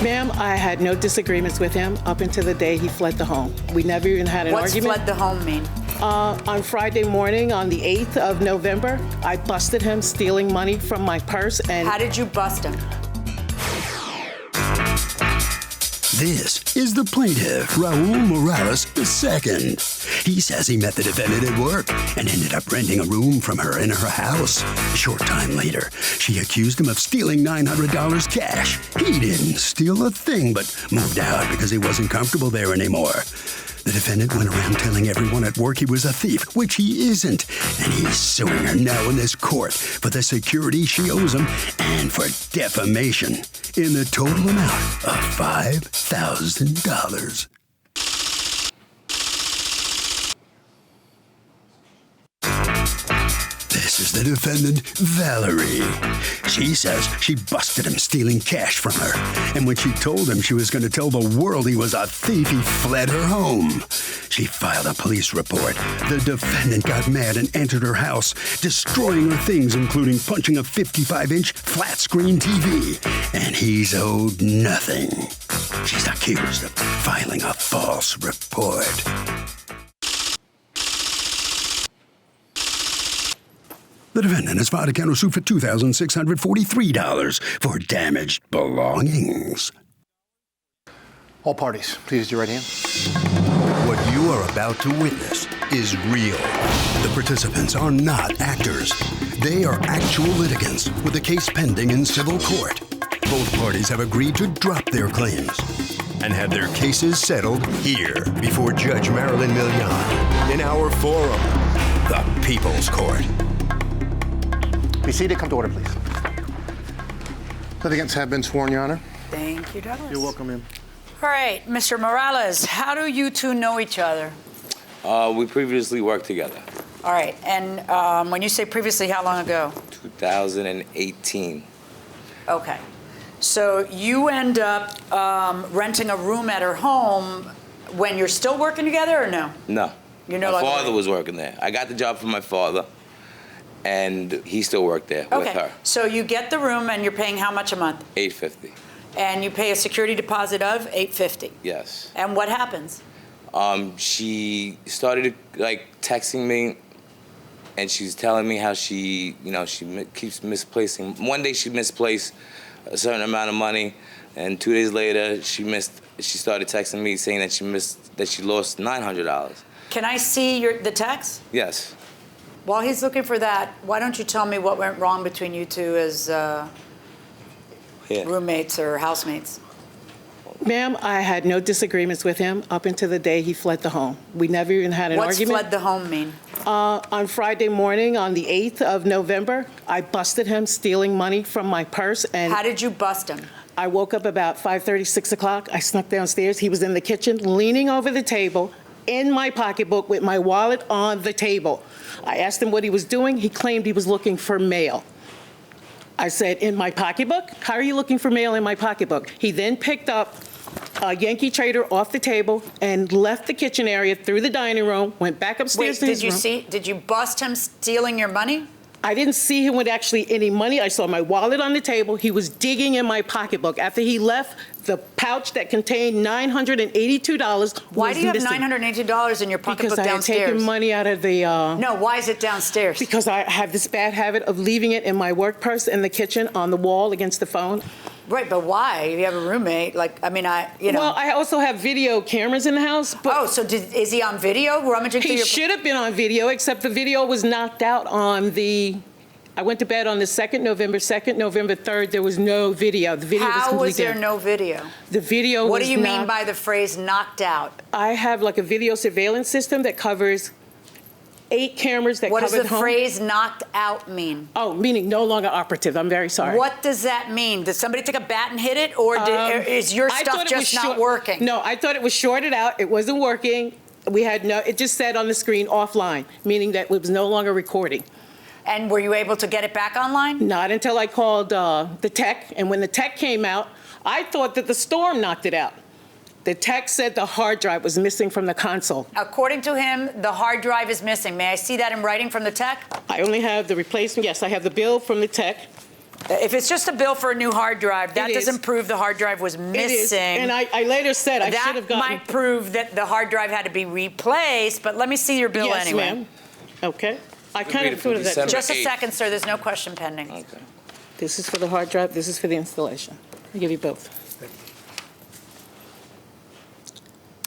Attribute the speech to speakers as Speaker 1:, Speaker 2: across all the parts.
Speaker 1: Ma'am, I had no disagreements with him up until the day he fled the home. We never even had an argument.
Speaker 2: What's fled the home mean?
Speaker 1: On Friday morning, on the 8th of November, I busted him stealing money from my purse and...
Speaker 2: How did you bust him?
Speaker 3: This is the plaintiff, Raul Morales II. He says he met the defendant at work and ended up renting a room from her in her house. A short time later, she accused him of stealing $900 cash. He didn't steal a thing, but moved out because he wasn't comfortable there anymore. The defendant went around telling everyone at work he was a thief, which he isn't. And he's suing her now in this court for the security she owes him and for defamation in the total amount of $5,000. This is the defendant, Valerie. She says she busted him stealing cash from her. And when she told him she was going to tell the world he was a thief, he fled her home. She filed a police report. The defendant got mad and entered her house, destroying her things, including punching a 55-inch flat-screen TV. And he's owed nothing. She's accused of filing a false report. The defendant has filed a countersuit for $2,643 for damaged belongings.
Speaker 4: All parties, please use your right hand.
Speaker 3: What you are about to witness is real. The participants are not actors. They are actual litigants with a case pending in civil court. Both parties have agreed to drop their claims and have their cases settled here before Judge Marilyn Millian in our forum, the People's Court.
Speaker 4: Be seated. Come to order, please. Litigants have been sworn, Your Honor.
Speaker 2: Thank you, Douglas.
Speaker 4: You're welcome, ma'am.
Speaker 2: All right, Mr. Morales, how do you two know each other?
Speaker 5: We previously worked together.
Speaker 2: All right, and when you say previously, how long ago?
Speaker 5: 2018.
Speaker 2: Okay. So you end up renting a room at her home when you're still working together, or no?
Speaker 5: No.
Speaker 2: You're no
Speaker 5: my
Speaker 2: longer
Speaker 5: father was working there. I got the job from my father, and he still worked there with her.
Speaker 2: So you get the room, and you're paying how much a month?
Speaker 5: $850.
Speaker 2: And you pay a security deposit of $850.
Speaker 5: Yes.
Speaker 2: And what happens?
Speaker 5: She started texting me, and she's telling me how she keeps misplacing. One day she misplaced a certain amount of money, and 2 days later she started texting me saying that she lost $900.
Speaker 2: Can I see the text?
Speaker 5: Yes.
Speaker 2: While he's looking for that, why don't you tell me what went wrong between you two as roommates or housemates?
Speaker 1: Ma'am, I had no disagreements with him up until the day he fled the home. We never even had an argument.
Speaker 2: What's fled the home mean?
Speaker 1: On Friday morning, on the 8th of November, I busted him stealing money from my purse. And
Speaker 2: how did you bust him?
Speaker 1: I woke up about 5:30, 6 o'clock. I snuck downstairs. He was in the kitchen, leaning over the table, in my pocketbook with my wallet on the table. I asked him what he was doing. He claimed he was looking for mail. I said, in my pocketbook? How are you looking for mail in my pocketbook? He then picked up a Yankee Trader off the table and left the kitchen area through the dining room, went back upstairs to his room.
Speaker 2: Did you bust him stealing your money?
Speaker 1: I didn't see him with actually any money. I saw my wallet on the table. He was digging in my pocketbook. After he left, the pouch that contained $982
Speaker 2: Why do you have
Speaker 1: missing.
Speaker 2: $982 in your pocketbook
Speaker 1: downstairs? Because I had taken money out of the...
Speaker 2: No, why is it downstairs?
Speaker 1: Because I have this bad habit of leaving it in my work purse in the kitchen on the wall against the phone.
Speaker 2: Right, but why? You have a roommate, Well,
Speaker 1: I also have video cameras in the house. But
Speaker 2: so is he on video rummaging through your...
Speaker 1: He should have been on video, except the video was knocked out on the... I went to bed on the 2nd, November 2nd, November 3rd. There was no video. The video was completely
Speaker 2: How was there
Speaker 1: dead.
Speaker 2: no video?
Speaker 1: The video
Speaker 2: What
Speaker 1: was
Speaker 2: do you mean by the phrase knocked out?
Speaker 1: I have like a video surveillance system that covers 8 cameras that cover the home.
Speaker 2: What does the phrase knocked out mean?
Speaker 1: Oh, meaning no longer operative. I'm very sorry.
Speaker 2: What does that mean? Did somebody take a bat and hit it, or is your stuff just not working?
Speaker 1: No, I thought it was shorted out. It wasn't working. It just said on the screen offline, meaning that it was no longer recording.
Speaker 2: And were you able to get it back online?
Speaker 1: Not until I called the tech. And when the tech came out, I thought that the storm knocked it out. The tech said the hard drive was missing from the console.
Speaker 2: According to him, the hard drive is missing. May I see that in writing from the tech?
Speaker 1: I only have the replacement. Yes, I have the bill from the tech.
Speaker 2: If it's just a bill for a new hard drive, that
Speaker 1: It is.
Speaker 2: doesn't prove the hard drive was
Speaker 1: It is.
Speaker 2: missing.
Speaker 1: And I later said I should
Speaker 2: That
Speaker 1: have gotten.
Speaker 2: might prove that the hard drive had to be replaced, but let me see your bill
Speaker 1: Yes,
Speaker 2: anyway.
Speaker 1: ma'am. Okay. I
Speaker 5: Read
Speaker 1: kind
Speaker 5: it
Speaker 1: of
Speaker 5: from
Speaker 1: thought of that.
Speaker 5: December.
Speaker 1: too.
Speaker 2: Just a
Speaker 5: 8th.
Speaker 2: second, sir. There's no question pending.
Speaker 5: Okay.
Speaker 1: This is for the hard drive. This is for the installation. I'll give you both.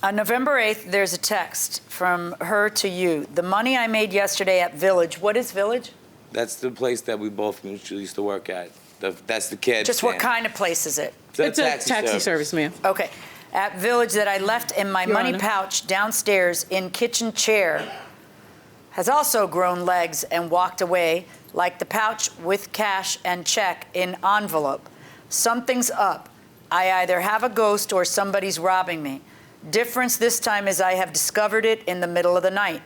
Speaker 2: On November 8th, there's a text from her to you. The money I made yesterday at Village. What is Village?
Speaker 5: That's the place that we both mutually used to work at. That's the kid.
Speaker 2: Just what kind of place is it?
Speaker 1: It's a taxi service, ma'am.
Speaker 2: Okay. At Village that I left in my
Speaker 1: Your
Speaker 2: money
Speaker 1: Honor.
Speaker 2: pouch downstairs in kitchen chair has also grown legs and walked away like the pouch with cash and check in envelope. Something's up. I either have a ghost or somebody's robbing me. Difference this time is I have discovered it in the middle of the night.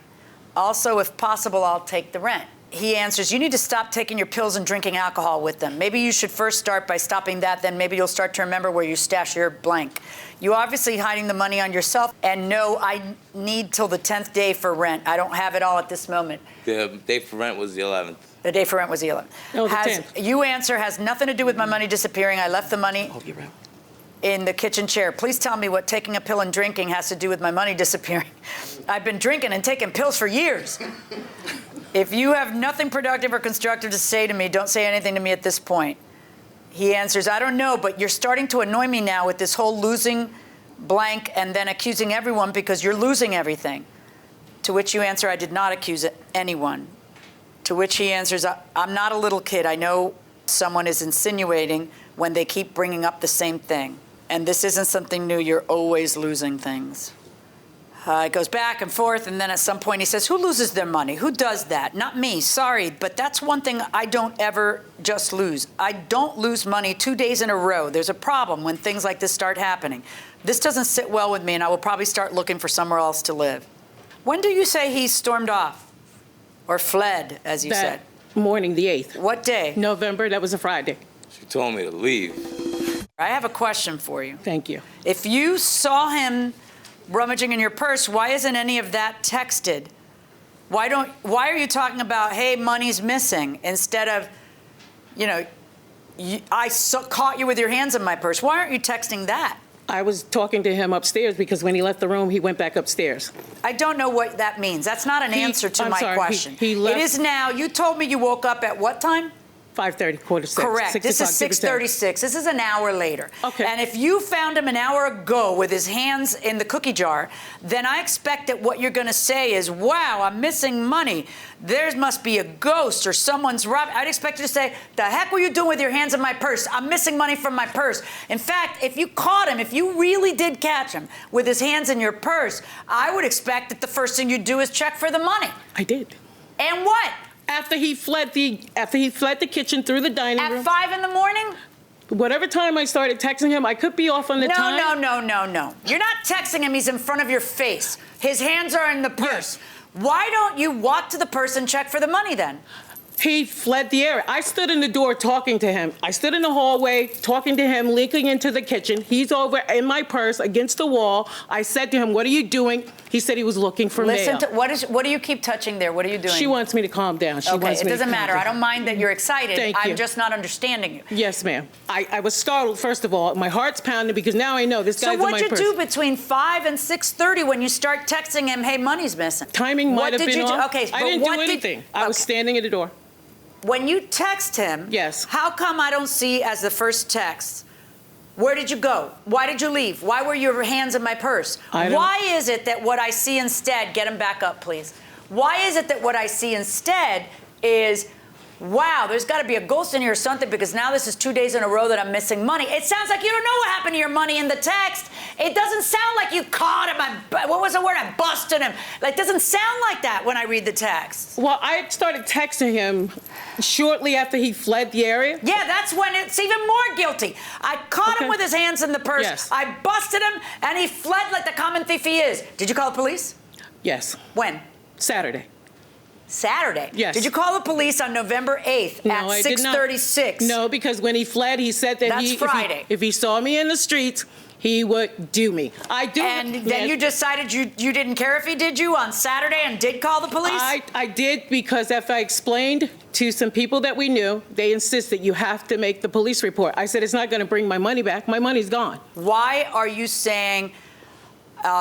Speaker 2: Also, if possible, I'll take the rent. He answers, you need to stop taking your pills and drinking alcohol with them. Maybe you should first start by stopping that, then maybe you'll start to remember where you stash your blank. You obviously hiding the money on yourself, and no, I need till the 10th day for rent. I don't have it all at this moment.
Speaker 5: The day for rent was the 11th.
Speaker 2: The day for rent was the 11th.
Speaker 1: No, the 10th.
Speaker 2: You answer, has nothing to do with my money disappearing. I left the money
Speaker 1: Oh, you're right.
Speaker 2: in the kitchen chair. Please tell me what taking a pill and drinking has to do with my money disappearing. I've been drinking and taking pills for years. If you have nothing productive or constructive to say to me, don't say anything to me at this point. He answers, I don't know, but you're starting to annoy me now with this whole losing blank and then accusing everyone because you're losing everything. To which you answer, I did not accuse anyone. To which he answers, I'm not a little kid. I know someone is insinuating when they keep bringing up the same thing. And this isn't something new. You're always losing things. It goes back and forth, and then at some point he says, who loses their money? Who does that? Not me, sorry, but that's one thing I don't ever just lose. I don't lose money 2 days in a row. There's a problem when things like this start happening. This doesn't sit well with me, and I will probably start looking for somewhere else to live. When do you say he stormed off? Or fled, as you said?
Speaker 1: That morning, the 8th.
Speaker 2: What day?
Speaker 1: November, that was a Friday.
Speaker 5: She told me to leave.
Speaker 2: I have a question for you.
Speaker 1: Thank you.
Speaker 2: If you saw him rummaging in your purse, why isn't any of that texted? Why are you talking about, hey, money's missing, instead of, caught you with your hands in my purse? Why aren't you texting that?
Speaker 1: I was talking to him upstairs because when he left the room, he went back upstairs.
Speaker 2: I don't know what that means. That's not an answer to
Speaker 1: I'm
Speaker 2: my
Speaker 1: sorry,
Speaker 2: question.
Speaker 1: he left-
Speaker 2: It is now. You told me you woke up at what time?
Speaker 1: 5:30, quarter to 6.
Speaker 2: Correct.
Speaker 1: 6
Speaker 2: This is
Speaker 1: o'clock, give or take.
Speaker 2: 6:36. This is an hour later.
Speaker 1: Okay.
Speaker 2: And if you found him an hour ago with his hands in the cookie jar, then I expect that what you're going to say is, wow, I'm missing money. There must be a ghost or someone's robbed. I'd expect you to say, the heck were you doing with your hands in my purse? I'm missing money from my purse. In fact, if you caught him, if you really did catch him with his hands in your purse, I would expect that the first thing you'd do is check for the money.
Speaker 1: I did.
Speaker 2: And what?
Speaker 1: After he fled the kitchen through the dining
Speaker 2: At
Speaker 1: room.
Speaker 2: 5 in the morning?
Speaker 1: Whatever time I started texting him, I could be off on the time.
Speaker 2: No. You're not texting him. He's in front of your face. His hands are in the purse. Why don't you walk to the purse and check for the money then?
Speaker 1: He fled the area. I stood in the door talking to him. I stood in the hallway talking to him, leaking into the kitchen. He's over in my purse against the wall. I said to him, what are you doing? He said he was looking for mail.
Speaker 2: What do you keep touching there? What are you doing?
Speaker 1: She wants me to calm down. She
Speaker 2: Okay,
Speaker 1: wants
Speaker 2: it
Speaker 1: me to
Speaker 2: doesn't
Speaker 1: calm
Speaker 2: matter.
Speaker 1: down.
Speaker 2: I don't mind that you're excited.
Speaker 1: Thank you.
Speaker 2: I'm just not understanding you.
Speaker 1: Yes, ma'am. I was startled, first of all. My heart's pounding because now I know this
Speaker 2: So
Speaker 1: guy's in my
Speaker 2: what'd you
Speaker 1: purse.
Speaker 2: do between 5 and 6:30 when you start texting him, hey, money's missing?
Speaker 1: Timing might have been off.
Speaker 2: Okay,
Speaker 1: I
Speaker 2: but
Speaker 1: didn't
Speaker 2: what
Speaker 1: do
Speaker 2: did-
Speaker 1: anything. I was
Speaker 2: okay.
Speaker 1: standing at the door.
Speaker 2: When you text him,
Speaker 1: Yes.
Speaker 2: How come I don't see as the first text, where did you go? Why did you leave? Why were your hands in my purse? Why is it that what I see instead, get him back up, please. Why is it that what I see instead is, wow, there's got to be a ghost in here or something because now this is 2 days in a row that I'm missing money. It sounds like you don't know what happened to your money in the text. It doesn't sound like you caught him. What was the word? I busted him. Like, it doesn't sound like that when I read the text.
Speaker 1: Well, I started texting him shortly after he fled the area.
Speaker 2: Yeah, that's when it's even more guilty. I caught him with his hands in the purse.
Speaker 1: Yes.
Speaker 2: I busted him, and he fled like the common thief he is. Did you call the police?
Speaker 1: Yes.
Speaker 2: When?
Speaker 1: Saturday.
Speaker 2: Saturday?
Speaker 1: Yes.
Speaker 2: Did you call the police on November 8th
Speaker 1: No,
Speaker 2: at
Speaker 1: I did not.
Speaker 2: 6:36?
Speaker 1: No, because when he fled, he said that
Speaker 2: That's Friday.
Speaker 1: if he saw me in the streets, he would do me. I do.
Speaker 2: And then you decided you didn't care if he did you on Saturday and did call the police?
Speaker 1: I did, because after I explained to some people that we knew, they insisted you have to make the police report. I said, it's not going to bring my money back. My money's gone.
Speaker 2: Why are you saying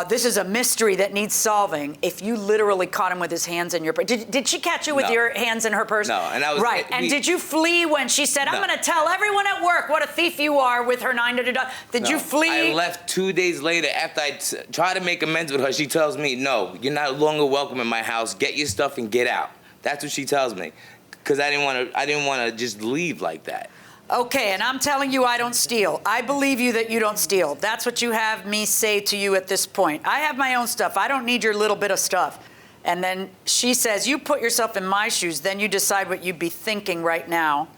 Speaker 2: this is a mystery that needs solving if you literally caught him with his hands in your purse? Did she catch you with
Speaker 5: No.
Speaker 2: your hands in her purse?
Speaker 5: No, and I was
Speaker 2: right. And did you flee when she said, "I'm
Speaker 5: No.
Speaker 2: going to tell everyone at work what a thief you are" with her $900? Did you flee?
Speaker 5: I left 2 days later after I tried to make amends with her. She tells me, "No, you're not longer welcome in my house. Get your stuff and get out." That's what she tells me, because I didn't want to just leave like that.
Speaker 2: Okay, and I'm telling you I don't steal. I believe you that you don't steal. That's what you have me say to you at this point. I have my own stuff. I don't need your little bit of stuff. And then she says, you put yourself in my shoes, then you decide what you'd be thinking right now.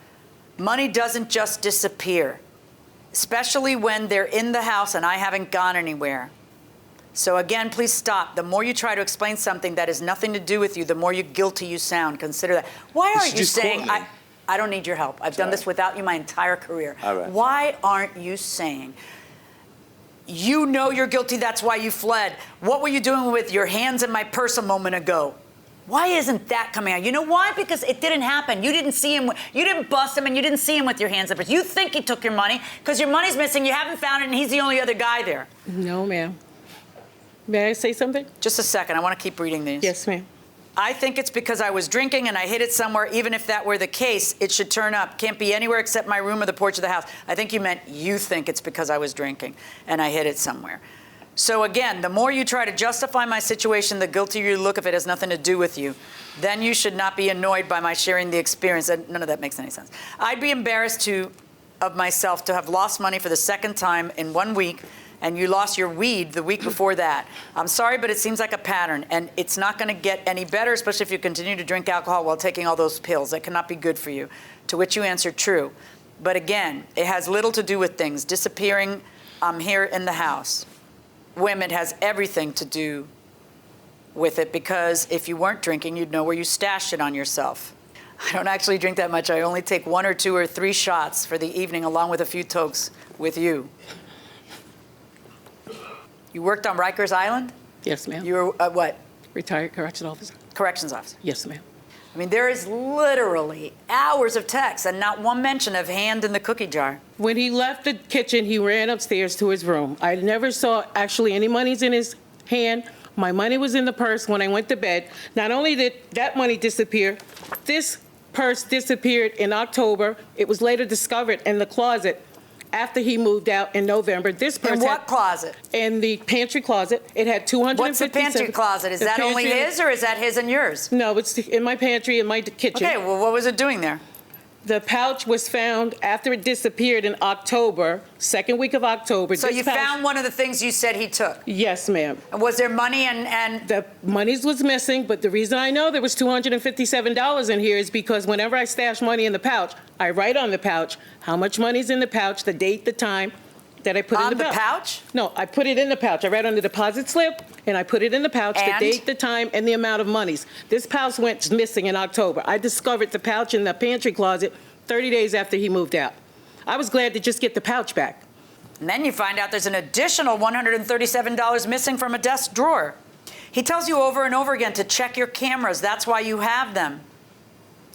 Speaker 2: Money doesn't just disappear, especially when they're in the house and I haven't gone anywhere. So again, please stop. The more you try to explain something that has nothing to do with you, the more guilty you sound. Consider that. Why aren't you
Speaker 5: just
Speaker 2: saying,
Speaker 5: caught me.
Speaker 2: I don't need your help. I've done this without you my entire career.
Speaker 5: All right.
Speaker 2: Why aren't you saying, you know you're guilty, that's why you fled? What were you doing with your hands in my purse a moment ago? Why isn't that coming out? You know why? Because it didn't happen. You didn't see him. You didn't bust him, and you didn't see him with your hands in the purse. You think he took your money because your money's missing. You haven't found it, and he's the only other guy there.
Speaker 1: No, ma'am. May I say something?
Speaker 2: Just a second. I want to keep reading these.
Speaker 1: Yes, ma'am.
Speaker 2: I think it's because I was drinking and I hid it somewhere. Even if that were the case, it should turn up. Can't be anywhere except my room or the porch of the house. I think you meant you think it's because I was drinking and I hid it somewhere. So again, the more you try to justify my situation, the guiltier you look if it has nothing to do with you. Then you should not be annoyed by my sharing the experience. None of that makes any sense. I'd be embarrassed of myself to have lost money for the second time in 1 week, and you lost your weed the week before that. I'm sorry, but it seems like a pattern, and it's not going to get any better, especially if you continue to drink alcohol while taking all those pills. That cannot be good for you. To which you answered, true. But again, it has little to do with things. Disappearing, I'm here in the house. Women has everything to do with it, because if you weren't drinking, you'd know where you stashed it on yourself. I don't actually drink that much. I only take 1 or 2 or 3 shots for the evening, along with a few tokes with you. You worked on Rikers Island?
Speaker 1: Yes, ma'am.
Speaker 2: You were what?
Speaker 1: Retired correctional officer.
Speaker 2: Corrections officer.
Speaker 1: Yes, ma'am.
Speaker 2: I mean, there is literally hours of text and not one mention of hand in the cookie jar.
Speaker 1: When he left the kitchen, he ran upstairs to his room. I never saw actually any monies in his hand. My money was in the purse when I went to bed. Not only did that money disappear, this purse disappeared in October. It was later discovered in the closet after he moved out in November. This purse
Speaker 2: In what closet?
Speaker 1: In the pantry closet. It had 257.
Speaker 2: What's the pantry closet? Is
Speaker 1: The
Speaker 2: that only
Speaker 1: pantry-
Speaker 2: his, or is that his and yours?
Speaker 1: No, it's in my pantry in my kitchen.
Speaker 2: Okay, well, what was it doing there?
Speaker 1: The pouch was found after it disappeared in October, second week of October.
Speaker 2: So
Speaker 1: This
Speaker 2: you
Speaker 1: pouch-
Speaker 2: found one of the things you said he took.
Speaker 1: Yes, ma'am.
Speaker 2: And was there money and
Speaker 1: The monies was missing, but the reason I know there was $257 in here is because whenever I stash money in the pouch, I write on the pouch how much money's in the pouch, the date, the time that I put
Speaker 2: on
Speaker 1: in the pouch.
Speaker 2: pouch?
Speaker 1: No, I put it in the pouch. I write on the deposit slip, and I put it in the pouch, the
Speaker 2: And?
Speaker 1: date, the time, and the amount of monies. This pouch went missing in October. I discovered the pouch in the pantry closet 30 days after he moved out. I was glad to just get the pouch back.
Speaker 2: And then you find out there's an additional $137 missing from a desk drawer. He tells you over and over again to check your cameras. That's why you have them.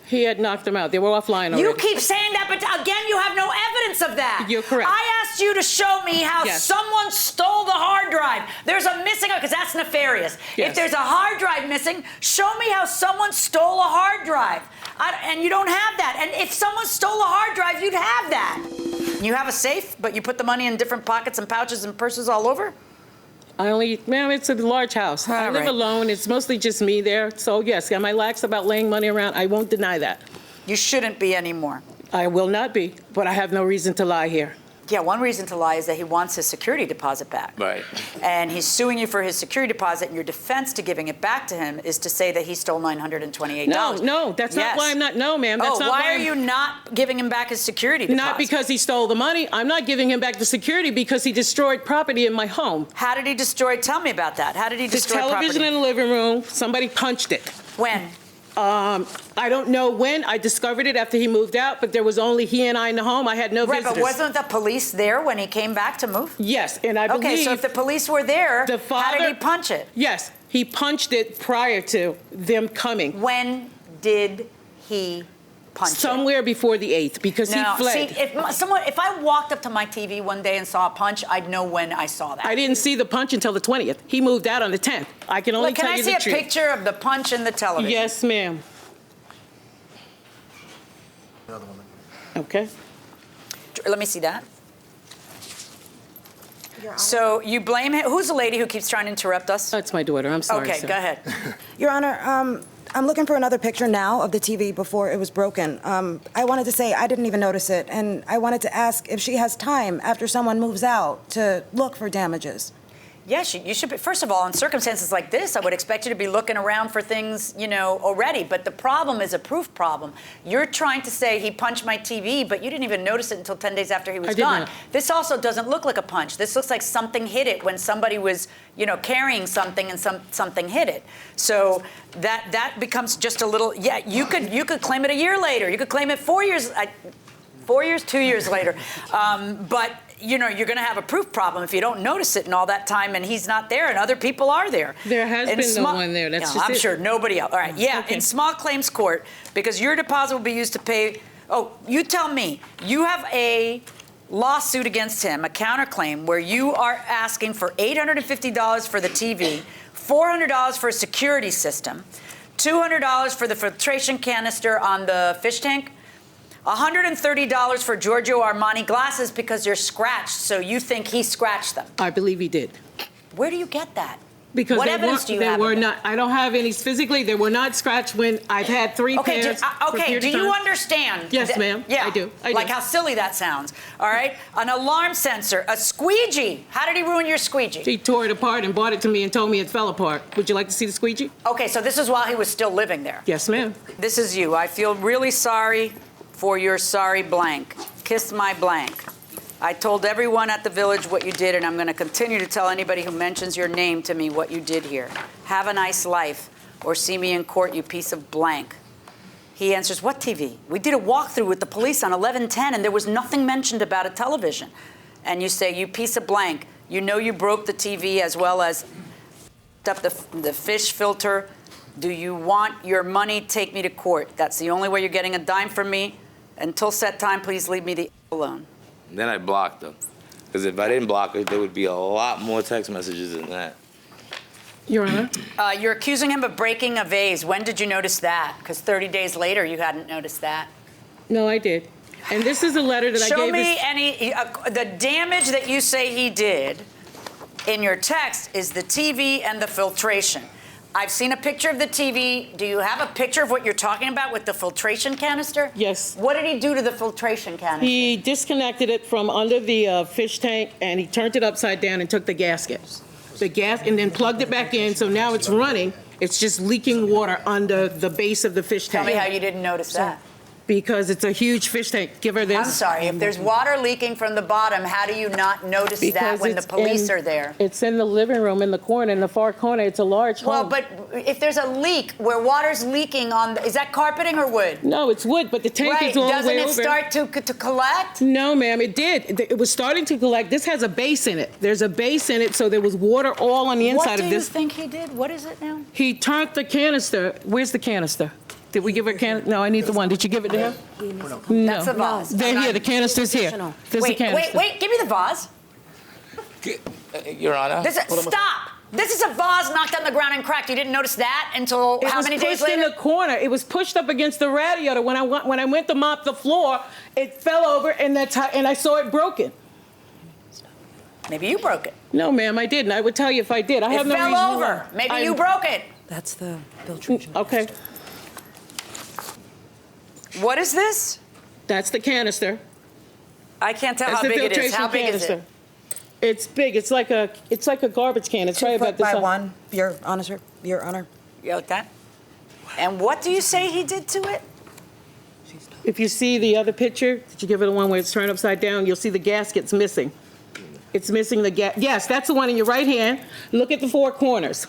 Speaker 1: He had knocked them out. They were offline already.
Speaker 2: You keep saying that, but again, you have no evidence of that.
Speaker 1: You're correct.
Speaker 2: I asked you to show me how
Speaker 1: Yes.
Speaker 2: someone stole the hard drive. There's a missing, because that's nefarious.
Speaker 1: Yes.
Speaker 2: If there's a hard drive missing, show me how someone stole a hard drive. And you don't have that. And if someone stole a hard drive, you'd have that. You have a safe, but you put the money in different pockets and pouches and purses all over?
Speaker 1: Ma'am, it's a large house. I
Speaker 2: All
Speaker 1: live
Speaker 2: right.
Speaker 1: alone. It's mostly just me there. So yes, am I lax about laying money around? I won't deny that.
Speaker 2: You shouldn't be anymore.
Speaker 1: I will not be, but I have no reason to lie here.
Speaker 2: Yeah, one reason to lie is that he wants his security deposit back.
Speaker 5: Right.
Speaker 2: And he's suing you for his security deposit, and your defense to giving it back to him is to say that he stole $928.
Speaker 1: No, that's not
Speaker 2: Yes.
Speaker 1: why I'm not, no, ma'am. That's not
Speaker 2: why are
Speaker 1: I'm-
Speaker 2: you not giving him back his security deposit?
Speaker 1: Not because he stole the money. I'm not giving him back the security because he destroyed property in my home.
Speaker 2: How did he destroy? Tell me about that. How did he
Speaker 1: The
Speaker 2: destroy
Speaker 1: television
Speaker 2: property?
Speaker 1: in the living room, somebody punched it.
Speaker 2: When?
Speaker 1: I don't know when. I discovered it after he moved out, but there was only he and I in the home. I had no
Speaker 2: Right,
Speaker 1: visitors.
Speaker 2: but wasn't the police there when he came back to move?
Speaker 1: Yes, and I believe...
Speaker 2: Okay, so if the police were there,
Speaker 1: the father,
Speaker 2: how did he punch it?
Speaker 1: Yes, he punched it prior to them coming.
Speaker 2: When did he punch it?
Speaker 1: Somewhere before the 8th, because he fled.
Speaker 2: See, if I walked up to my TV one day and saw a punch, I'd know when I saw that.
Speaker 1: I didn't see the punch until the 20th. He moved out on the 10th. I can only
Speaker 2: Look, can
Speaker 1: tell
Speaker 2: I
Speaker 1: you
Speaker 2: see
Speaker 1: the
Speaker 2: a
Speaker 1: truth.
Speaker 2: picture of the punch in the television?
Speaker 1: Yes, ma'am. Okay.
Speaker 2: Let me see that. So you blame him. Who's the lady who keeps trying to interrupt us?
Speaker 1: That's my daughter. I'm sorry,
Speaker 2: Okay,
Speaker 1: sir.
Speaker 2: go ahead.
Speaker 6: Your Honor, I'm looking for another picture now of the TV before it was broken. I wanted to say I didn't even notice it, and I wanted to ask if she has time after someone moves out to look for damages.
Speaker 2: Yes, you should be. First of all, in circumstances like this, I would expect you to be looking around for things, already. But the problem is a proof problem. You're trying to say he punched my TV, but you didn't even notice it until 10 days after he was
Speaker 1: I did
Speaker 2: gone.
Speaker 1: not.
Speaker 2: This also doesn't look like a punch. This looks like something hit it when somebody was, carrying something and something hit it. So that becomes just a little. Yeah, you could claim it a year later. You could claim it 4 years. 4 years, 2 years later. But you're going to have a proof problem if you don't notice it in all that time and he's not there and other people are there.
Speaker 1: There has been no one there. That's just
Speaker 2: I'm
Speaker 1: it.
Speaker 2: sure nobody else. All right. Yeah.
Speaker 1: Okay.
Speaker 2: In small claims court, because your deposit will be used to pay. Oh, you tell me. You have a lawsuit against him, a counterclaim, where you are asking for $850 for the TV, $400 for a security system, $200 for the filtration canister on the fish tank, $130 for Giorgio Armani glasses because they're scratched, so you think he scratched them.
Speaker 1: I believe he did.
Speaker 2: Where do you get that?
Speaker 1: Because
Speaker 2: what
Speaker 1: they
Speaker 2: evidence do you
Speaker 1: they
Speaker 2: have?
Speaker 1: were
Speaker 2: of
Speaker 1: not. I don't have any physically. They were not scratched when I've had 3
Speaker 2: Okay,
Speaker 1: pairs. for a period
Speaker 2: do
Speaker 1: of
Speaker 2: you
Speaker 1: time.
Speaker 2: understand?
Speaker 1: Yes, ma'am.
Speaker 2: Yeah,
Speaker 1: I do.
Speaker 2: Like how silly that sounds. All right, an alarm sensor, a squeegee. How did he ruin your squeegee?
Speaker 1: He tore it apart and brought it to me and told me it fell apart. Would you like to see the squeegee?
Speaker 2: Okay, so this is while he was still living there.
Speaker 1: Yes, ma'am.
Speaker 2: This is you. I feel really sorry for your sorry blank. Kiss my blank. I told everyone at the village what you did, and I'm going to continue to tell anybody who mentions your name to me what you did here. Have a nice life, or see me in court, you piece of blank. He answers, what TV? We did a walkthrough with the police on 1110, and there was nothing mentioned about a television. And you say, you piece of blank. You know you broke the TV as well as up the fish filter. Do you want your money? Take me to court. That's the only way you're getting a dime from me. Until set time, please leave me the alone.
Speaker 5: Then I blocked them. Because if I didn't block her, there would be a lot more text messages than that.
Speaker 1: Your Honor.
Speaker 2: You're accusing him of breaking a vase. When did you notice that? Because 30 days later, you hadn't noticed that.
Speaker 1: No, I did. And this is a letter that I gave.
Speaker 2: Show me the damage that you say he did in your text is the TV and the filtration. I've seen a picture of the TV. Do you have a picture of what you're talking about with the filtration canister?
Speaker 1: Yes.
Speaker 2: What did he do to the filtration canister?
Speaker 1: He disconnected it from under the fish tank, and he turned it upside down and took the gasket. And then plugged it back in, so now it's running. It's just leaking water under the base of the fish
Speaker 2: Tell
Speaker 1: tank.
Speaker 2: me how you didn't notice that.
Speaker 1: Because it's a huge fish tank. Give her this.
Speaker 2: I'm sorry. If there's water leaking from the bottom, how do you not notice that
Speaker 1: Because
Speaker 2: when the
Speaker 1: it's
Speaker 2: police are there?
Speaker 1: It's in the living room in the corner, in the far corner. It's a large home.
Speaker 2: Well, but if there's a leak where water's leaking is that carpeting or wood?
Speaker 1: No, it's wood, but the tank
Speaker 2: Right.
Speaker 1: is all the
Speaker 2: Doesn't
Speaker 1: way
Speaker 2: it
Speaker 1: over.
Speaker 2: start to collect?
Speaker 1: No, ma'am, it did. It was starting to collect. This has a base in it. There's a base in it, so there was water all on the inside of this.
Speaker 2: What do you think he did? What is it now?
Speaker 1: He turned the canister. Where's the canister? Did we give her a canister? No, I need the one. Did you give it to him? No.
Speaker 2: That's the vase.
Speaker 1: They're here. The canister's here. There's the
Speaker 2: Wait,
Speaker 1: canister.
Speaker 2: wait. Give me the vase.
Speaker 5: Your Honor?
Speaker 2: Stop. This is a vase knocked on the ground and cracked. You didn't notice that until
Speaker 1: It
Speaker 2: how
Speaker 1: was
Speaker 2: many days
Speaker 1: pushed in
Speaker 2: later?
Speaker 1: the corner. It was pushed up against the radiator. When I went to mop the floor, it fell over, and I saw it broken.
Speaker 2: Maybe you broke it.
Speaker 1: No, ma'am, I didn't. I would tell you if I did. I have
Speaker 2: It
Speaker 1: no
Speaker 2: fell
Speaker 1: reason
Speaker 2: over.
Speaker 1: why.
Speaker 2: Maybe you broke it.
Speaker 6: That's the filtration.
Speaker 1: Okay,
Speaker 2: What is this?
Speaker 1: that's the canister.
Speaker 2: I can't tell
Speaker 1: That's
Speaker 2: how
Speaker 1: the
Speaker 2: big it is.
Speaker 1: filtration
Speaker 2: How big
Speaker 1: canister.
Speaker 2: is it?
Speaker 1: It's big. It's like a garbage can. It's
Speaker 6: 2
Speaker 1: right
Speaker 6: foot
Speaker 1: about this
Speaker 6: by
Speaker 1: size.
Speaker 6: 1, Your Honor. Your Honor.
Speaker 2: You like that? And what do you say he did to it?
Speaker 1: If you see the other picture, did you give it the one where it's turned upside down? You'll see the gasket's missing. It's missing the Yes, that's the one in your right hand. Look at the 4 corners.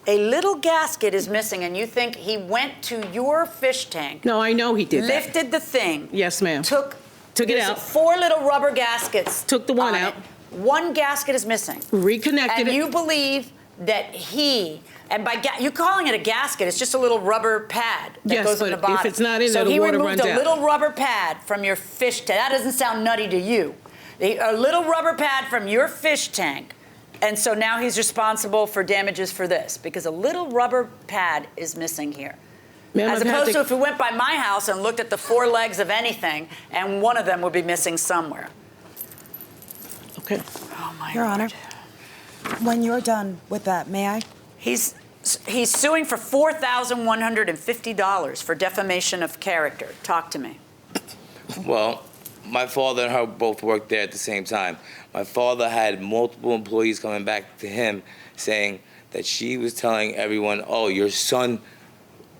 Speaker 2: A little gasket is missing, and you think he went to your fish tank.
Speaker 1: No, I know he did that.
Speaker 2: Lifted the thing.
Speaker 1: Yes, ma'am.
Speaker 2: Took
Speaker 1: it
Speaker 2: there's
Speaker 1: out.
Speaker 2: 4 little rubber gaskets.
Speaker 1: Took the one
Speaker 2: on
Speaker 1: out.
Speaker 2: it. One gasket is missing.
Speaker 1: Reconnected
Speaker 2: And
Speaker 1: it.
Speaker 2: you believe that he, and by you calling it a gasket, it's just a little rubber pad that
Speaker 1: Yes,
Speaker 2: goes in
Speaker 1: but
Speaker 2: the bottom.
Speaker 1: if it's not in
Speaker 2: so
Speaker 1: there, the
Speaker 2: he
Speaker 1: water
Speaker 2: removed
Speaker 1: runs
Speaker 2: a
Speaker 1: out.
Speaker 2: little rubber pad from your fish tank. That doesn't sound nutty to you. A little rubber pad from your fish tank. And so now he's responsible for damages for this because a little rubber pad is missing here.
Speaker 1: Ma'am,
Speaker 2: As
Speaker 1: I've had
Speaker 2: opposed to if we went by my house and looked at the 4 legs of anything and one of them would be missing somewhere.
Speaker 1: Okay.
Speaker 2: Oh, my
Speaker 6: Your Honor, when you're done with that, may I?
Speaker 2: He's suing for $4,150 for defamation of character. Talk to me.
Speaker 5: Well, my father and her both worked there at the same time. My father had multiple employees coming back to him saying that she was telling everyone, oh, your son,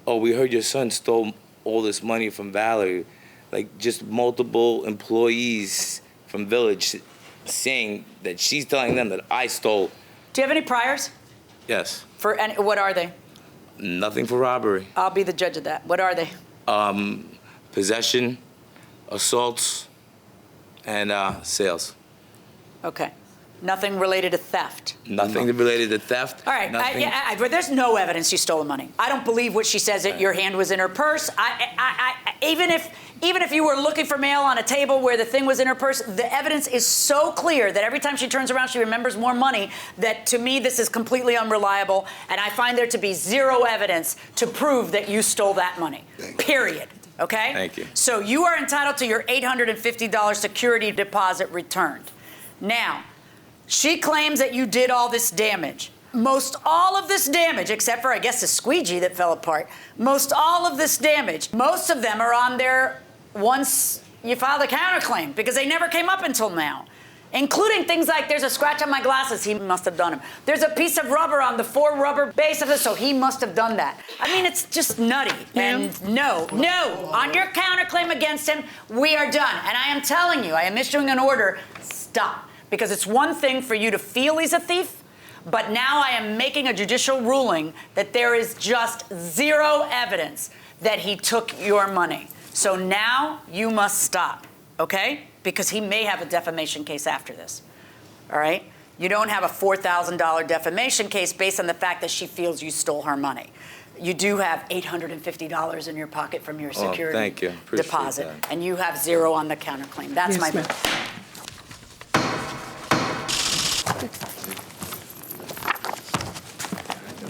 Speaker 5: oh, we heard your son stole all this money from Valerie. Like, just multiple employees from Village saying that she's telling them that I stole.
Speaker 2: Do you have any priors?
Speaker 5: Yes.
Speaker 2: What are they?
Speaker 5: Nothing for robbery.
Speaker 2: I'll be the judge of that. What are they?
Speaker 5: Possession, assaults, and sales.
Speaker 2: Okay. Nothing related to theft.
Speaker 5: Nothing related to theft.
Speaker 2: All right.
Speaker 5: Nothing.
Speaker 2: But there's no evidence you stole the money. I don't believe what she says that your hand was in her purse. Even if you were looking for mail on a table where the thing was in her purse, the evidence is so clear that every time she turns around, she remembers more money. That to me, this is completely unreliable, and I find there to be zero evidence to prove that you stole that money. Period. Okay?
Speaker 5: Thank you.
Speaker 2: So you are entitled to your $850 security deposit returned. Now, she claims that you did all this damage. Most all of this damage, except for, I guess, the squeegee that fell apart, most all of this damage, most of them are on there once you filed a counterclaim because they never came up until now, including things like there's a scratch on my glasses, he must have done them. There's a piece of rubber on the 4 rubber base of this, so he must have done that. I mean, it's just nutty. And no, on your counterclaim against him, we are done. And I am telling you, I am issuing an order, stop. Because it's one thing for you to feel he's a thief, but now I am making a judicial ruling that there is just zero evidence that he took your money. So now you must stop, okay? Because he may have a defamation case after this, all right? You don't have a $4,000 defamation case based on the fact that she feels you stole her money. You do have $850 in your pocket from your security
Speaker 5: thank you. Appreciate
Speaker 2: deposit,
Speaker 5: that.
Speaker 2: and you have zero on the counterclaim. That's
Speaker 1: Yes,
Speaker 2: my
Speaker 1: ma'am.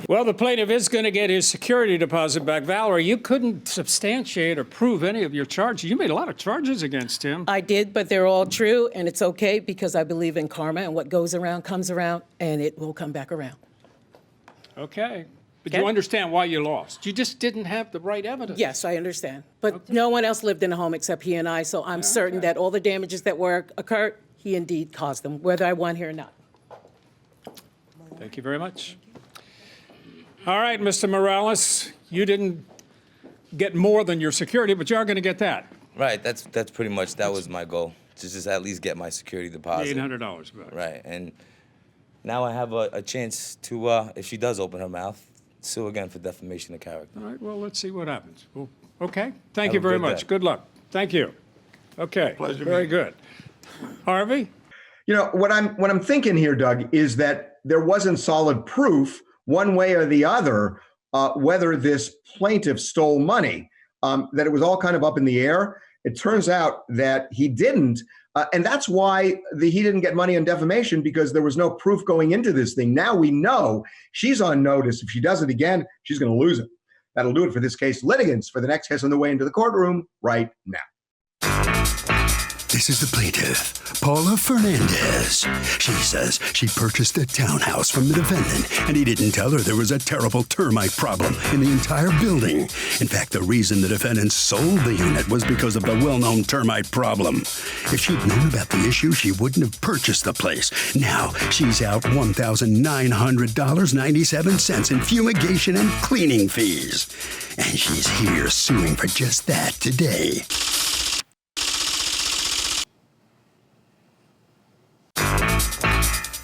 Speaker 7: Well, the plaintiff is going to get his security deposit back. Valerie, you couldn't substantiate or prove any of your charges. You made a lot of charges against him.
Speaker 1: I did, but they're all true, and it's okay because I believe in karma, and what goes around comes around, and it will come back around.
Speaker 7: Okay. But
Speaker 1: Okay.
Speaker 7: you understand why you lost. You just didn't have the right evidence.
Speaker 1: Yes, I understand. But no one else lived in the home except he and I, so I'm certain that all the damages that occurred, he indeed caused them, whether I won here or not.
Speaker 7: Thank you very much. All right, Mr. Morales, you didn't get more than your security, but you are going to get that.
Speaker 5: Right, that's pretty much, that was my goal, to just at least get my security deposit.
Speaker 7: $800 back.
Speaker 5: Right, and now I have a chance to, if she does open her mouth, sue again for defamation of character.
Speaker 7: All right, well, let's see what happens. Well, okay, thank
Speaker 5: Have
Speaker 7: you
Speaker 5: a
Speaker 7: very
Speaker 5: good
Speaker 7: much.
Speaker 5: day.
Speaker 7: Good luck. Thank you. Okay.
Speaker 8: Pleasure,
Speaker 7: Very
Speaker 8: man.
Speaker 7: good. Harvey?
Speaker 8: You know, what I'm thinking here, Doug, is that there wasn't solid proof one way or the other whether this plaintiff stole money, that it was all kind of up in the air. It turns out that he didn't. And that's why he didn't get money on defamation, because there was no proof going into this thing. Now we know she's on notice. If she does it again, she's going to lose it. That'll do it for this case. Litigants for the next case on the way into the courtroom right now.
Speaker 3: This is the plaintiff, Paula Fernandez. She says she purchased a townhouse from the defendant, and he didn't tell her there was a terrible termite problem in the entire building. In fact, the reason the defendant sold the unit was because of the well-known termite problem. If she'd known about the issue, she wouldn't have purchased the place. Now she's out $1,900.97 in fumigation and cleaning fees. And she's here suing for just that today.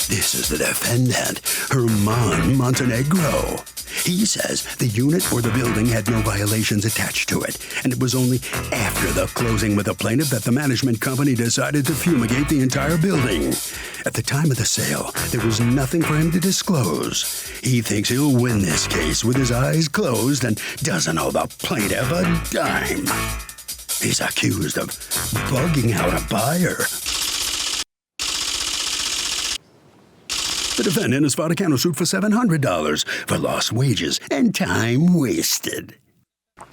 Speaker 3: This is the defendant, Herman Montenegro. He says the unit or the building had no violations attached to it, and it was only after the closing with the plaintiff that the management company decided to fumigate the entire building. At the time of the sale, there was nothing for him to disclose. He thinks he'll win this case with his eyes closed and doesn't owe the plaintiff a dime. He's accused of bugging out a buyer. The defendant has filed a countersuit for $700 for lost wages and time wasted.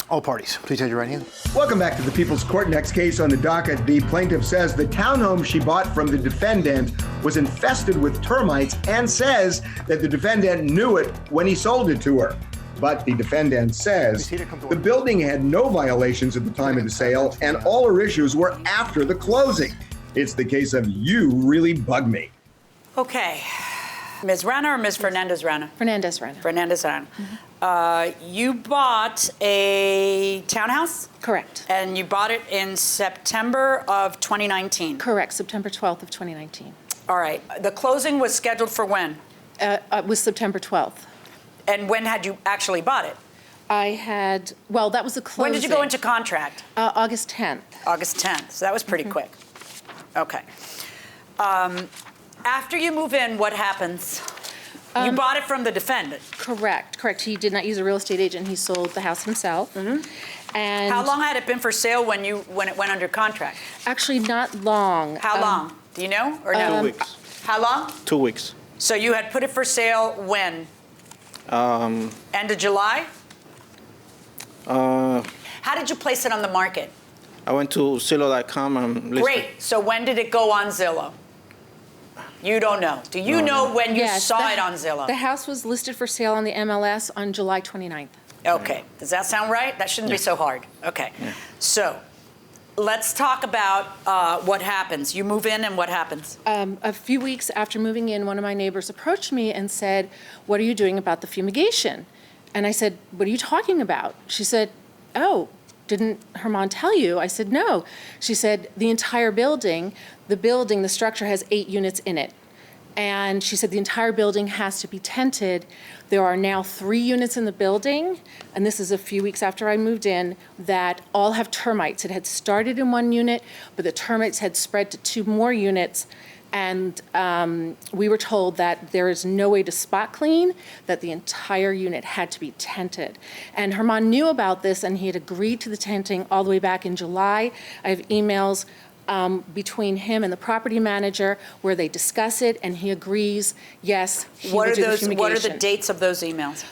Speaker 4: All parties, please raise your right hand.
Speaker 8: Welcome back to the People's Court. Next case on the docket. The plaintiff says the townhome she bought from the defendant was infested with termites and says that the defendant knew it when he sold it to her. But the defendant says the building had no violations at the time of the sale and all her issues were after the closing. It's the case of you really bug me.
Speaker 2: Okay. Ms. Rana or Ms. Fernandez Rana?
Speaker 9: Fernandez Rana.
Speaker 2: Fernandez Rana. You bought a townhouse?
Speaker 9: Correct.
Speaker 2: And you bought it in September of 2019?
Speaker 9: Correct, September 12th of 2019.
Speaker 2: All right. The closing was scheduled for when?
Speaker 9: It was September 12th.
Speaker 2: And when had you actually bought it?
Speaker 9: That was the closing.
Speaker 2: When did you go into contract?
Speaker 9: August 10th.
Speaker 2: August 10th. So that was pretty quick. Okay. After you move in, what happens? You bought it from the defendant.
Speaker 9: Correct. He did not use a real estate agent. He sold the house himself.
Speaker 2: Mm-hmm.
Speaker 9: And
Speaker 2: how long had it been for sale when it went under contract?
Speaker 9: Actually, not long.
Speaker 2: How long? Do you know or no?
Speaker 10: 2 weeks.
Speaker 2: How long?
Speaker 10: 2 weeks.
Speaker 2: So you had put it for sale when? End of July? How did you place it on the market?
Speaker 10: I went to Zillow.com and listed.
Speaker 2: Great. So when did it go on Zillow? You don't know. Do you know when you saw it on Zillow?
Speaker 9: The house was listed for sale on the MLS on July 29th.
Speaker 2: Okay. Does that sound right? That shouldn't be so hard. Okay.
Speaker 10: Yeah.
Speaker 2: So let's talk about what happens. You move in and what happens?
Speaker 9: A few weeks after moving in, one of my neighbors approached me and said, "What are you doing about the fumigation?" And I said, "What are you talking about?" She said, "Oh, didn't Herman tell you?" I said, "No." She said, the entire building, the structure has 8 units in it. And she said the entire building has to be tented. There are now 3 units in the building, and this is a few weeks after I moved in, that all have termites. It had started in 1 unit, but the termites had spread to 2 more units. And we were told that there is no way to spot clean, that the entire unit had to be tented. And Herman knew about this, and he had agreed to the tenting all the way back in July. I have emails between him and the property manager where they discuss it, and he agrees, yes, he will do the fumigation.
Speaker 2: What are the dates of those emails?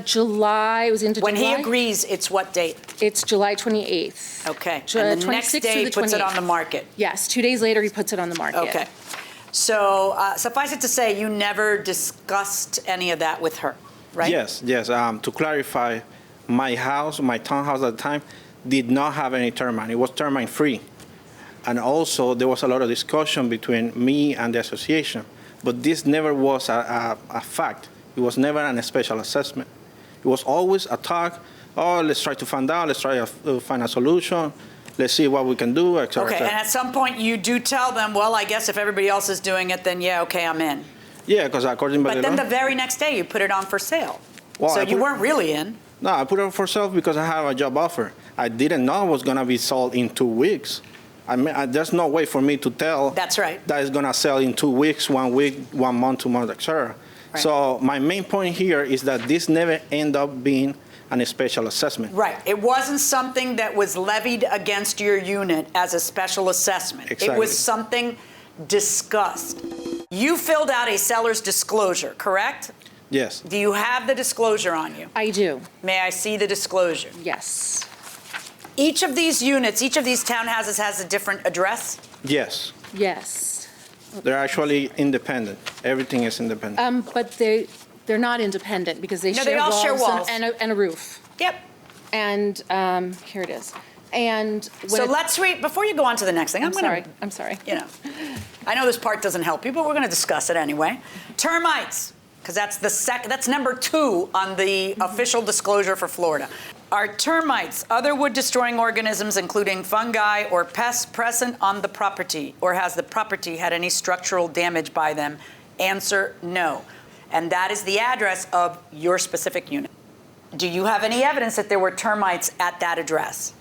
Speaker 9: July, it was into
Speaker 2: When
Speaker 9: July.
Speaker 2: he agrees, it's what date?
Speaker 9: It's July 28th.
Speaker 2: Okay.
Speaker 9: And
Speaker 2: the next day he puts it on the market.
Speaker 9: Yes, 2 days later he puts it on the market.
Speaker 2: Okay. So suffice it to say, you never discussed any of that with her, right?
Speaker 10: Yes. To clarify, my townhouse at the time, did not have any termite. It was termite-free. And also, there was a lot of discussion between me and the association. But this never was a fact. It was never a special assessment. It was always a talk, let's try to find out, let's try to find a solution. Let's see what we can do, et cetera.
Speaker 2: Okay, and at some point you do tell them, well, I guess if everybody else is doing it, then yeah, okay, I'm in.
Speaker 10: Yeah, because according to
Speaker 2: But then the very next day you put it on for sale.
Speaker 10: Well,
Speaker 2: so you weren't really in.
Speaker 10: No, I put it on for sale because I have a job offer. I didn't know it was going to be sold in 2 weeks. I mean, there's no way for me to tell.
Speaker 2: That's right.
Speaker 10: That it's going to sell in 2 weeks, 1 week, 1 month, 2 months, et cetera.
Speaker 2: Right.
Speaker 10: So my main point here is that this never ended up being a special assessment.
Speaker 2: Right. It wasn't something that was levied against your unit as a special assessment.
Speaker 10: Exactly.
Speaker 2: It was something discussed. You filled out a seller's disclosure, correct?
Speaker 10: Yes.
Speaker 2: Do you have the disclosure on you?
Speaker 9: I do.
Speaker 2: May I see the disclosure?
Speaker 9: Yes.
Speaker 2: Each of these units, each of these townhouses has a different address?
Speaker 10: Yes.
Speaker 9: Yes.
Speaker 10: They're actually independent. Everything is independent.
Speaker 9: But they're not independent because they
Speaker 2: No,
Speaker 9: share
Speaker 2: they all
Speaker 9: walls,
Speaker 2: share walls.
Speaker 9: And a roof.
Speaker 2: Yep.
Speaker 9: And here it is. And
Speaker 2: So let's read, before you go on to the next thing,
Speaker 9: I'm sorry.
Speaker 2: You know, I know this part doesn't help you, but we're going to discuss it anyway. Termites, because that's number 2 on the official disclosure for Florida. Are termites other wood-destroying organisms, including fungi or pests, present on the property, or has the property had any structural damage by them? Answer, no. And that is the address of your specific unit. do you have any evidence that there were termites at that address?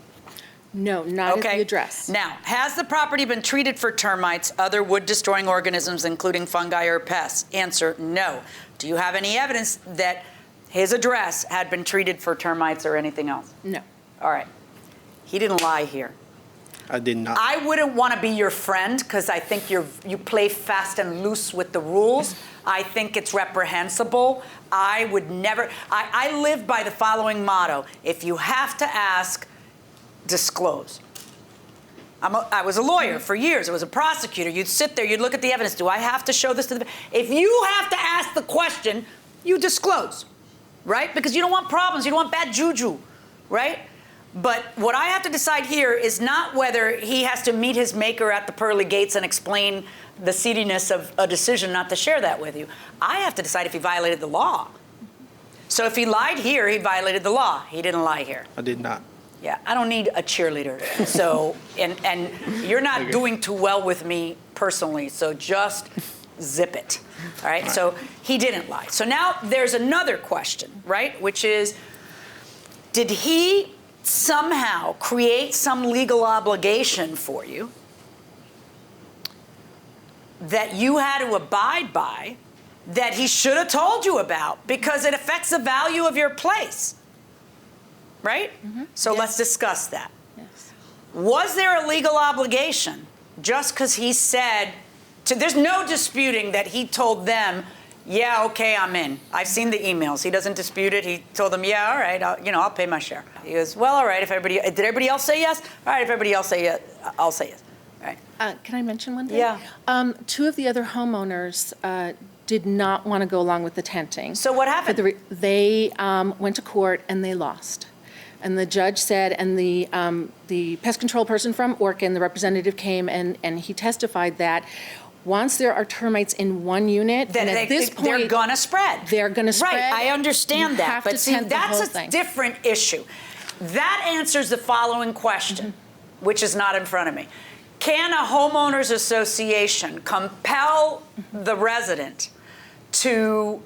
Speaker 9: No, not at the address.
Speaker 2: Now, has the property been treated for termites, other wood-destroying organisms, including fungi or pests? Answer, no. Do you have any evidence that his address had been treated for termites or anything else?
Speaker 9: No.
Speaker 2: All right. He didn't lie here.
Speaker 10: I did not.
Speaker 2: I wouldn't want to be your friend because I think you play fast and loose with the rules. I think it's reprehensible. I would never. I live by the following motto: if you have to ask, disclose. I was a lawyer for years. I was a prosecutor. You'd sit there, you'd look at the evidence. Do I have to show this to the... If you have to ask the question, you disclose, right? Because you don't want problems. You don't want bad juju, right? But what I have to decide here is not whether he has to meet his maker at the pearly gates and explain the seediness of a decision not to share that with you. I have to decide if he violated the law. So if he lied here, he violated the law. He didn't lie here.
Speaker 10: I did not.
Speaker 2: Yeah, I don't need a cheerleader. So, and you're not doing too well with me personally, so just zip it. All right, so he didn't lie. So now there's another question, right, which is, did he somehow create some legal obligation for you that you had to abide by that he should have told you about because it affects the value of your place? Right?
Speaker 9: Mm-hmm.
Speaker 2: So
Speaker 9: Yes.
Speaker 2: let's discuss that.
Speaker 9: Yes.
Speaker 2: Was there a legal obligation just because he said, there's no disputing that he told them, yeah, okay, I'm in. I've seen the emails. He doesn't dispute it. He told them, yeah, all right, I'll pay my share. He goes, well, all right, did everybody else say yes? All right, if everybody else say yes, I'll say yes. All right.
Speaker 9: Can I mention one thing?
Speaker 2: Yeah.
Speaker 9: Two of the other homeowners did not want to go along with the tenting.
Speaker 2: So what happened?
Speaker 9: They went to court and they lost. And the judge said, and the pest control person from Orkin, the representative came and he testified that once there are termites in one unit,
Speaker 2: Then
Speaker 9: and at this point
Speaker 2: they're gonna spread.
Speaker 9: They're gonna spread.
Speaker 2: Right, I understand
Speaker 9: You
Speaker 2: that,
Speaker 9: have to
Speaker 2: but see,
Speaker 9: tent the whole
Speaker 2: that's a
Speaker 9: thing.
Speaker 2: different issue. That answers the following question, which is not in front of me. Can a homeowners association compel the resident to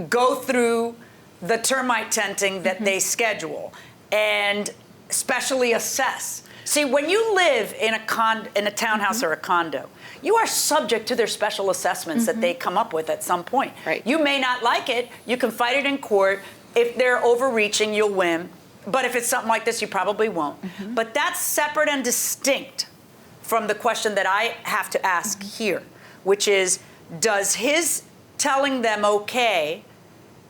Speaker 2: go through the termite tenting that they schedule and specially assess? See, when you live in a townhouse or a condo, you are subject to their special assessments that they come up with at some point.
Speaker 9: Right.
Speaker 2: You may not like it. You can fight it in court. If they're overreaching, you'll win. But if it's something like this, you probably won't. But that's separate and distinct from the question that I have to ask here, which is, does his telling them okay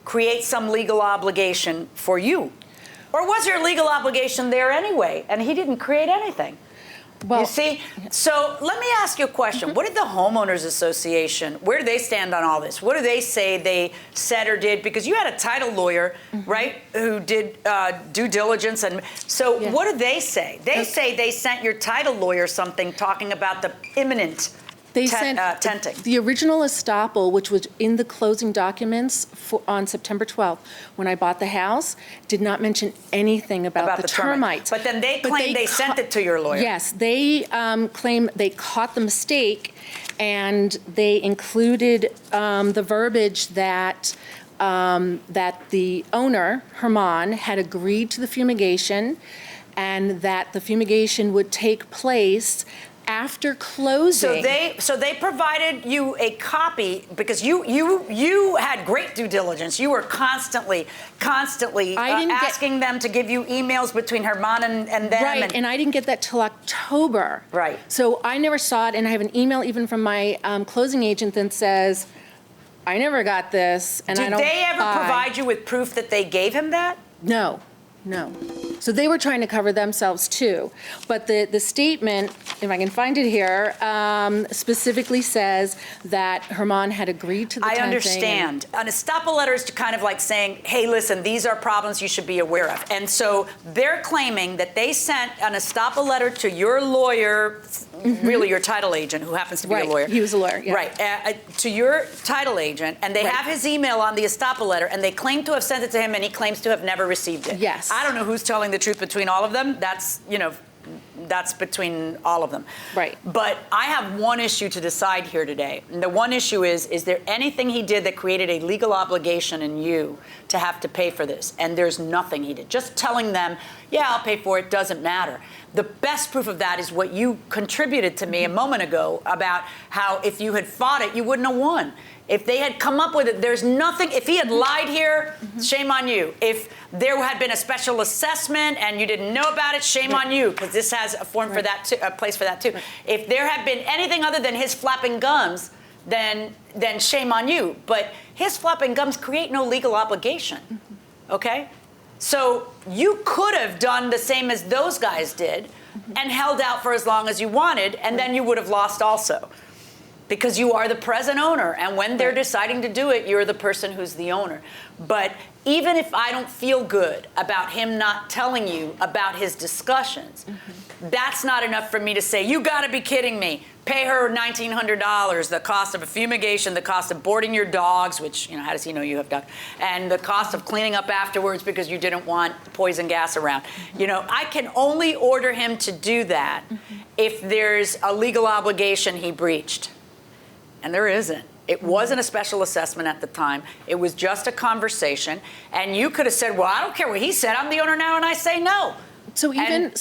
Speaker 2: create some legal obligation for you? Or was there a legal obligation there anyway, and he didn't create anything?
Speaker 9: Well,
Speaker 2: you see? So let me ask you a question. What did the homeowners association, where do they stand on all this? What do they say they said or did? Because you had a title lawyer, right, who did due diligence. And so what do they say? They say they sent your title lawyer something talking about the imminent tenting.
Speaker 9: The original estoppel, which was in the closing documents on September 12th, when I bought the house, did not mention anything about the termites.
Speaker 2: But then they claim they sent it to your lawyer.
Speaker 9: Yes, they claim they caught the mistake, and they included the verbiage that the owner, Herman, had agreed to the fumigation, and that the fumigation would take place after closing.
Speaker 2: So they provided you a copy because you had great due diligence. You were constantly asking them to give you emails between Herman and them.
Speaker 9: Right, and I didn't get that till October.
Speaker 2: Right.
Speaker 9: So I never saw it, and I have an email even from my closing agent that says, I never got this, and I don't
Speaker 2: Did they ever provide you with proof that they gave him that?
Speaker 9: No. So they were trying to cover themselves too. But the statement, if I can find it here, specifically says that Herman had agreed to the tenting.
Speaker 2: I understand. An estoppel letter is kind of like saying, hey, listen, these are problems you should be aware of. And so they're claiming that they sent an estoppel letter to your lawyer, really your title agent, who happens to be a lawyer.
Speaker 9: He was a lawyer, yeah.
Speaker 2: Right, to your title agent, and they have his email on the estoppel letter, and they claim to have sent it to him, and he claims to have never received it.
Speaker 9: Yes.
Speaker 2: I don't know who's telling the truth between all of them. That's, that's between all of them.
Speaker 9: Right.
Speaker 2: But I have one issue to decide here today. And the one issue is there anything he did that created a legal obligation in you to have to pay for this? And there's nothing he did. Just telling them, yeah, I'll pay for it, doesn't matter. The best proof of that is what you contributed to me a moment ago about how if you had fought it, you wouldn't have won. If they had come up with it, there's nothing. If he had lied here, shame on you. If there had been a special assessment and you didn't know about it, shame on you, because this has a form for that too, a place for that too. If there had been anything other than his flapping gums, then shame on you. But his flapping gums create no legal obligation. Okay? So you could have done the same as those guys did and held out for as long as you wanted, and then you would have lost also. Because you are the present owner, and when they're deciding to do it, you're the person who's the owner. But even if I don't feel good about him not telling you about his discussions, that's not enough for me to say, you gotta be kidding me. Pay her $1,900, the cost of a fumigation, the cost of boarding your dogs, which, how does he know you have dogs, and the cost of cleaning up afterwards because you didn't want poison gas around. I can only order him to do that if there's a legal obligation he breached. And there isn't. It wasn't a special assessment at the time. It was just a conversation. And you could have said, well, I don't care what he said. I'm the owner now, and I say no. Then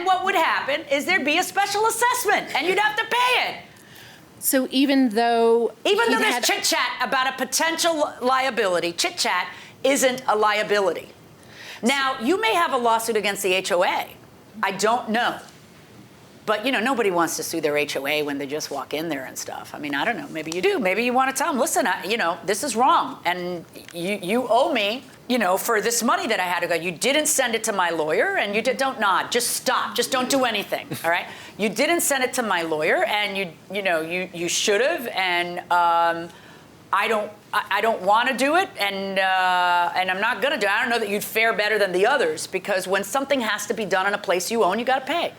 Speaker 2: what would happen is there'd be a special assessment, and you'd have to pay it.
Speaker 9: So even though
Speaker 2: there's chit-chat about a potential liability, chit-chat isn't a liability. Now, you may have a lawsuit against the HOA. I don't know. But, nobody wants to sue their HOA when they just walk in there and stuff. I mean, I don't know. Maybe you do. Maybe you want to tell them, listen, this is wrong. And you owe me, for this money that I had to go. You didn't send it to my lawyer, and don't nod. Just stop. Just don't do anything, all right? You didn't send it to my lawyer, and you should have, and I don't want to do it, and I'm not going to do it. I don't know that you'd fare better than the others, because when something has to be done in a place you own, you got to pay.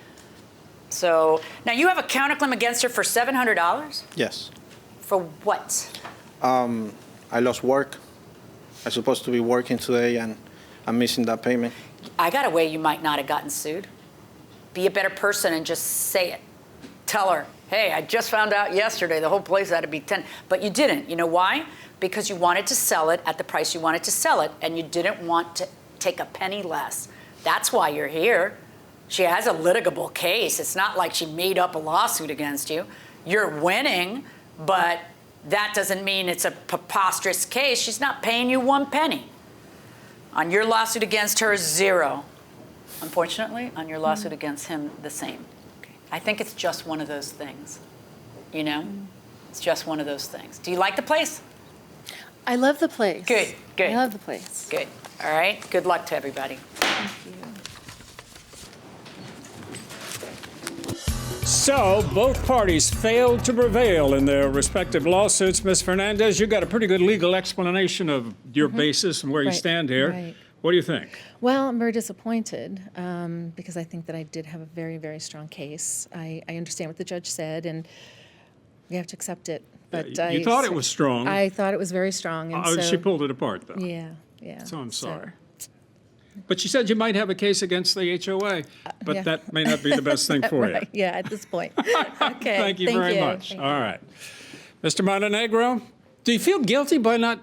Speaker 2: So now you have a counterclaim against her for $700?
Speaker 10: Yes.
Speaker 2: For what?
Speaker 10: I lost work. I'm supposed to be working today, and I'm missing that payment.
Speaker 2: I got a way you might not have gotten sued. Be a better person and just say it. Tell her, hey, I just found out yesterday the whole place had to be 10. But you didn't. You know why? Because you wanted to sell it at the price you wanted to sell it, and you didn't want to take a penny less. That's why you're here. She has a litigable case. It's not like she made up a lawsuit against you. You're winning, but that doesn't mean it's a preposterous case. She's not paying you one penny. On your lawsuit against her, $0. Unfortunately, on your lawsuit against him, the same. Okay. I think it's just one of those things. It's just one of those things. Do you like the place?
Speaker 9: I love the place.
Speaker 2: Good.
Speaker 9: I love the place.
Speaker 2: Good. All right. Good luck to everybody.
Speaker 9: Thank you.
Speaker 7: So, both parties failed to prevail in their respective lawsuits. Ms. Fernandez, you got a pretty good legal explanation of your basis and where you stand here.
Speaker 9: Right.
Speaker 7: What do you think?
Speaker 9: Well, I'm very disappointed because I think that I did have a very, very strong case. I understand what the judge said, and we have to accept it. But
Speaker 7: you thought it was strong.
Speaker 9: I thought it was very strong. And
Speaker 7: she pulled it apart, though.
Speaker 9: Yeah.
Speaker 7: So I'm sorry. But she said you might have a case against the HOA, but that may not be the best thing for
Speaker 9: right.
Speaker 7: you.
Speaker 9: Yeah, at this point. Okay.
Speaker 7: Thank you very much. All right. Mr. Montenegro, do you feel guilty by not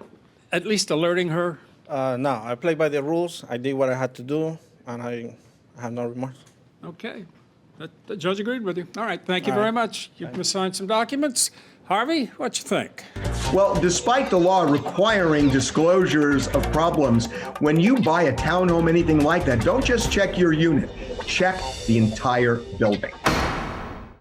Speaker 7: at least alerting her?
Speaker 10: No, I played by the rules. I did what I had to do, and I have no remorse.
Speaker 7: Okay. The judge agreed with you. All right. Thank you very much. You can sign some documents. Harvey, what you think?
Speaker 8: Well, despite the law requiring disclosures of problems, when you buy a townhome, anything like that, don't just check your unit, check the entire building.